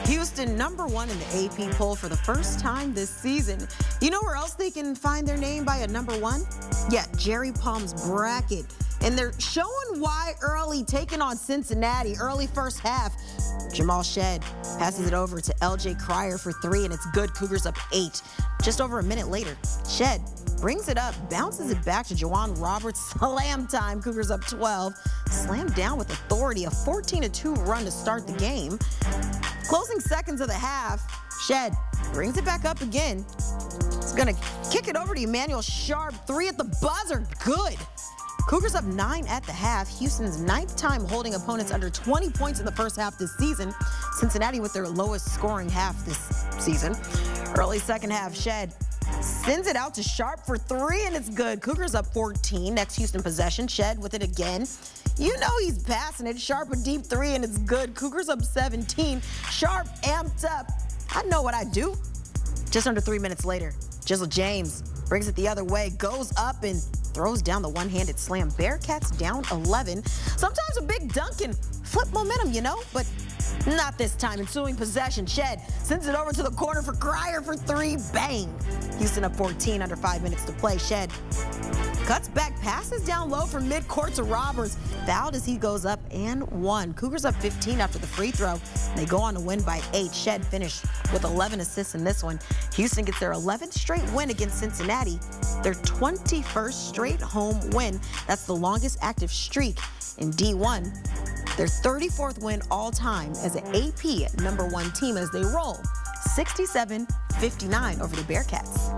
Houston #1 in the AP poll for the first time this season. You know where else they can find their name by a #1? Yeah, Jerry Palm's bracket. And they're showing why early, taking on Cincinnati, early first half. Jamal Shead passes it over to LJ Cryer for 3, and it's good. Cougars up 8. Just over a minute later, Shead brings it up, bounces it back to Juwan Roberts. Slam time, Cougars up 12. Slammed down with authority, a 14-2 run to start the game. Closing seconds of the half, Shead brings it back up again. He's gonna kick it over to Emmanuel Sharp. 3 at the buzzer, good. Cougars up 9 at the half. Houston's 9th time holding opponents under 20 points in the first half this season. Cincinnati with their lowest scoring half this season. Early second half, Shead sends it out to Sharp for 3, and it's good. Cougars up 14. Next Houston possession, Shead with it again. You know he's passing it. Sharp a deep 3, and it's good. Cougars up 17. Sharp amped up. I know what I do. Just under 3 minutes later, Jizzle James brings it the other way, goes up and throws down the one-handed slam. Bearcats down 11. Sometimes a big dunk can flip momentum, you know, but not this time. Ensuing possession, Shead sends it over to the corner for Cryer for 3. Bang! Houston up 14, under 5 minutes to play. Shead cuts back, passes down low from midcourt to Roberts. Fouled as he goes up and 1. Cougars up 15 after the free throw. They go on to win by 8. Shead finished with 11 assists in this one. Houston gets their 11th straight win against Cincinnati, their 21st straight home win. That's the longest active streak in D1. Their 34th win all time as an AP #1 team as they roll 67-59 over the Bearcats.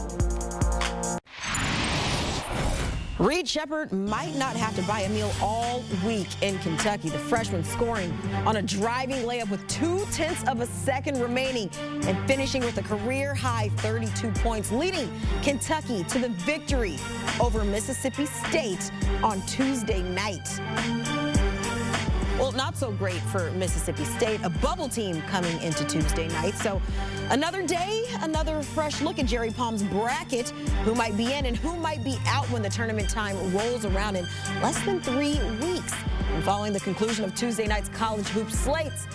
Reed Sheppard might not have to buy a meal all week in Kentucky. The freshman scoring on a driving layup with 0.2 of a second remaining and finishing with a career-high 32 points, leading Kentucky to the victory over Mississippi State on Tuesday night. Well, not so great for Mississippi State, a bubble team coming into Tuesday night. So another day, another fresh look at Jerry Palm's bracket, who might be in and who might be out when the tournament time rolls around in less than 3 weeks. And following the conclusion of Tuesday night's college hoop slates,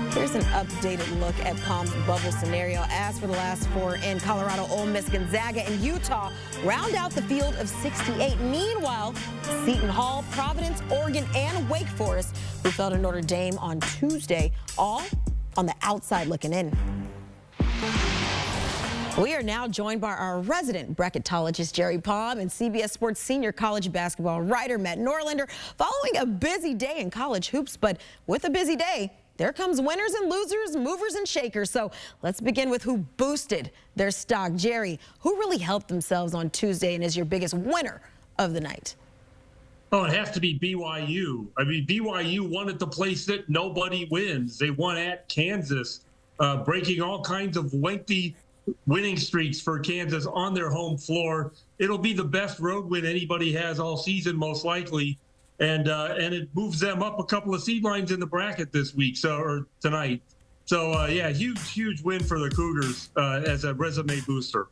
here's an updated look at Palm's bubble scenario. As for the last 4 in Colorado, Ole Miss, Gonzaga, and Utah round out the field of 68. Meanwhile, Seton Hall, Providence, Oregon, and Wake Forest, who fell to Notre Dame on Tuesday, all on the outside looking in. We are now joined by our resident bracketologist, Jerry Palm, and CBS Sports senior college basketball writer, Matt Norlander, following a busy day in college hoops. But with a busy day, there comes winners and losers, movers and shakers. So let's begin with who boosted their stock. Jerry, who really helped themselves on Tuesday and is your biggest winner of the night? Oh, it has to be BYU. I mean, BYU won at the place that nobody wins. They won at Kansas, breaking all kinds of lengthy winning streaks for Kansas on their home floor. It'll be the best road win anybody has all season, most likely. And it moves them up a couple of seed lines in the bracket this week, or tonight. So, yeah, huge win for the Cougars as a resume booster.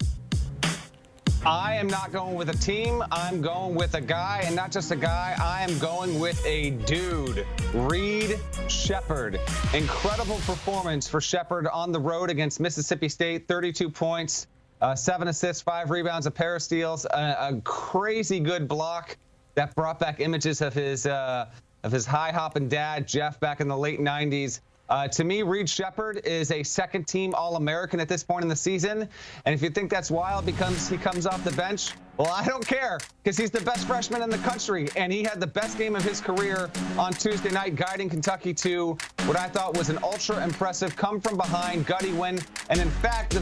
I am not going with a team. I'm going with a guy, and not just a guy. I am going with a dude, Reed Sheppard. Incredible performance for Sheppard on the road against Mississippi State. 32 points, 7 assists, 5 rebounds, a pair of steals, a crazy good block that brought back images of his high-hopping dad, Jeff, back in the late 90s. To me, Reed Sheppard is a second-team All-American at this point in the season. And if you think that's wild because he comes off the bench, well, I don't care, because he's the best freshman in the country. And he had the best game of his career on Tuesday night, guiding Kentucky to what I thought was an ultra-impressive come-from-behind gutty win. And in fact,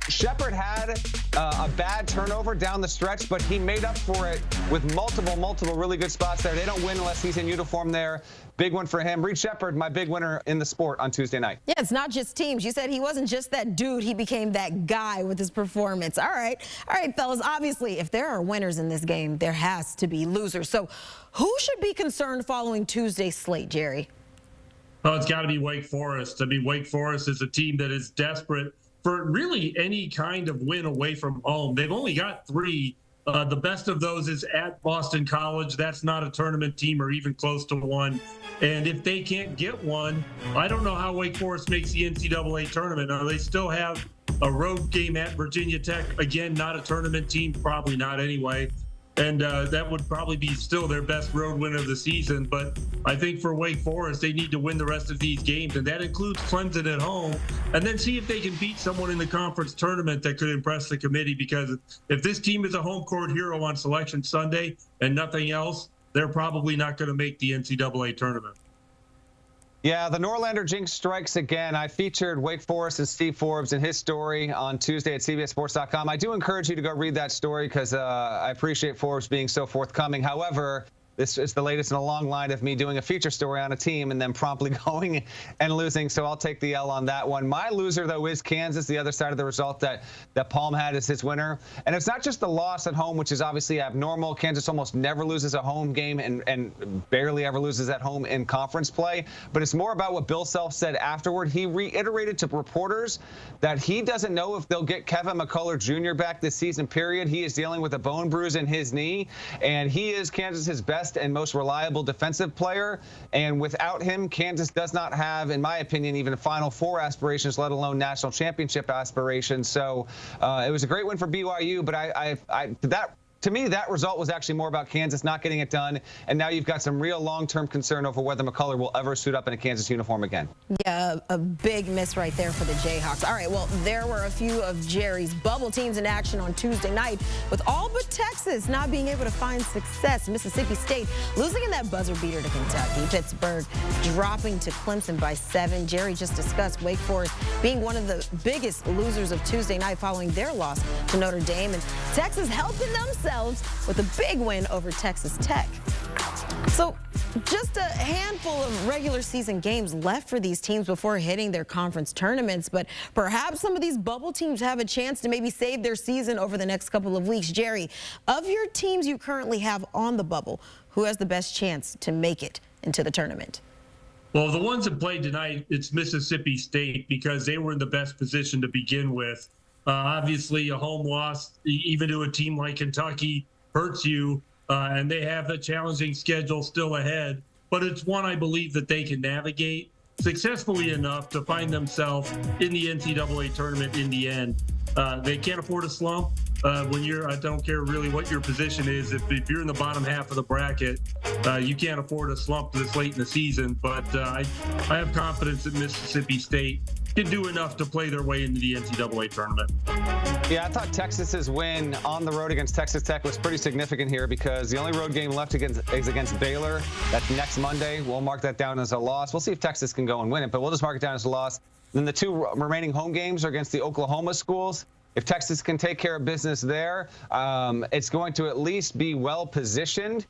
Sheppard had a bad turnover down the stretch, but he made up for it with multiple really good spots there. They don't win unless he's in uniform there. Big one for him. Reed Sheppard, my big winner in the sport on Tuesday night. Yeah, it's not just teams. You said he wasn't just that dude. He became that guy with his performance. All right, fellas. Obviously, if there are winners in this game, there has to be losers. So who should be concerned following Tuesday's slate, Jerry? Oh, it's got to be Wake Forest. I mean, Wake Forest is a team that is desperate for really any kind of win away from home. They've only got 3 The best of those is at Boston College. That's not a tournament team or even close to one. And if they can't get one, I don't know how Wake Forest makes the NCAA tournament. They still have a road game at Virginia Tech. Again, not a tournament team, probably not anyway. And that would probably be still their best road win of the season. But I think for Wake Forest, they need to win the rest of these games, and that includes Clemson at home, and then see if they can beat someone in the conference tournament that could impress the committee, because if this team is a home court hero on Selection Sunday and nothing else, they're probably not going to make the NCAA tournament. Yeah, the Norlander jinx strikes again. I featured Wake Forest and Steve Forbes in his story on Tuesday at CBSSports.com. I do encourage you to go read that story because I appreciate Forbes being so forthcoming. However, this is the latest in a long line of me doing a feature story on a team and then promptly going and losing, so I'll take the L on that one. My loser, though, is Kansas, the other side of the result that Palm had as his winner. And it's not just the loss at home, which is obviously abnormal. Kansas almost never loses a home game and barely ever loses at home in conference play. But it's more about what Bill Self said afterward. He reiterated to reporters that he doesn't know if they'll get Kevin McCullough Jr. back this season, period. He is dealing with a bone bruise in his knee, and he is Kansas's best and most reliable defensive player. And without him, Kansas does not have, in my opinion, even Final Four aspirations, let alone national championship aspirations. So it was a great win for BYU, but to me, that result was actually more about Kansas not getting it done. And now you've got some real long-term concern over whether McCullough will ever suit up in a Kansas uniform again. Yeah, a big miss right there for the Jayhawks. All right, well, there were a few of Jerry's bubble teams in action on Tuesday night, with all but Texas not being able to find success. Mississippi State losing in that buzzer beater to Kentucky. Pittsburgh dropping to Clemson by 7. Jerry just discussed Wake Forest being one of the biggest losers of Tuesday night following their loss to Notre Dame. And Texas helping themselves with a big win over Texas Tech. So just a handful of regular season games left for these teams before hitting their conference tournaments, but perhaps some of these bubble teams have a chance to maybe save their season over the next couple of weeks. Jerry, of your teams you currently have on the bubble, who has the best chance to make it into the tournament? Well, the ones that played tonight, it's Mississippi State, because they were in the best position to begin with. Obviously, a home loss, even to a team like Kentucky, hurts you, and they have a challenging schedule still ahead. But it's one I believe that they can navigate successfully enough to find themselves in the NCAA tournament in the end. They can't afford a slump. I don't care really what your position is. If you're in the bottom half of the bracket, you can't afford a slump this late in the season. But I have confidence that Mississippi State can do enough to play their way into the NCAA tournament. Yeah, I thought Texas's win on the road against Texas Tech was pretty significant here, because the only road game left is against Baylor. That's next Monday. We'll mark that down as a loss. We'll see if Texas can go and win it, but we'll just mark it down as a loss. Then the two remaining home games are against the Oklahoma schools. If Texas can take care of business there, it's going to at least be well positioned.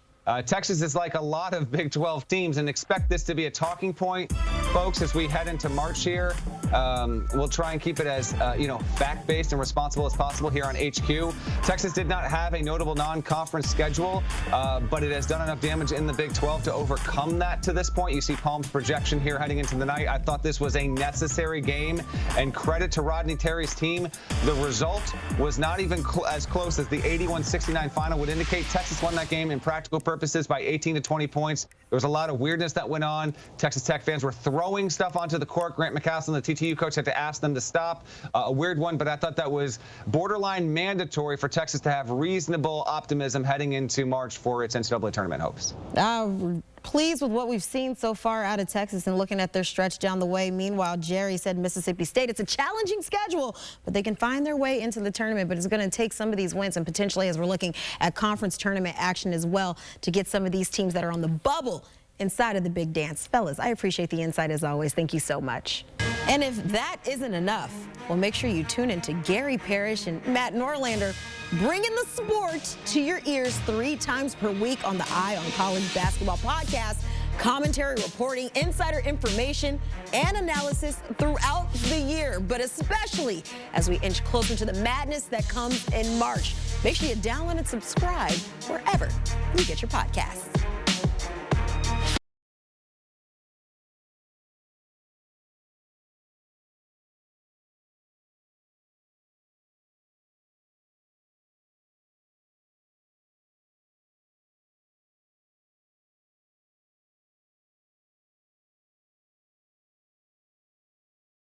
Texas is like a lot of Big 12 teams, and expect this to be a talking point, folks, as we head into March here. We'll try and keep it as fact-based and responsible as possible here on HQ. Texas did not have a notable non-conference schedule, but it has done enough damage in the Big 12 to overcome that to this point. You see Palm's projection here heading into the night. I thought this was a necessary game, and credit to Rodney Terry's team. The result was not even as close as the 81-69 final would indicate. Texas won that game in practical purposes by 18 to 20 points. There was a lot of weirdness that went on. Texas Tech fans were throwing stuff onto the court. Grant McCaslin, the TTU coach, had to ask them to stop. A weird one, but I thought that was borderline mandatory for Texas to have reasonable optimism heading into March for its NCAA tournament hopes. Pleased with what we've seen so far out of Texas and looking at their stretch down the way. Meanwhile, Jerry said Mississippi State, it's a challenging schedule, but they can find their way into the tournament. But it's going to take some of these wins, and potentially, as we're looking at conference tournament action as well, to get some of these teams that are on the bubble inside of the big dance. Fellas, I appreciate the insight as always. Thank you so much. And if that isn't enough, well, make sure you tune in to Gary Parrish and Matt Norlander, bringing the sport to your ears 3 times per week on the Eye on College Basketball podcast. Commentary, reporting, insider information, and analysis throughout the year, but especially as we inch closer to the madness that comes in March. Make sure you download and subscribe wherever you get your podcasts.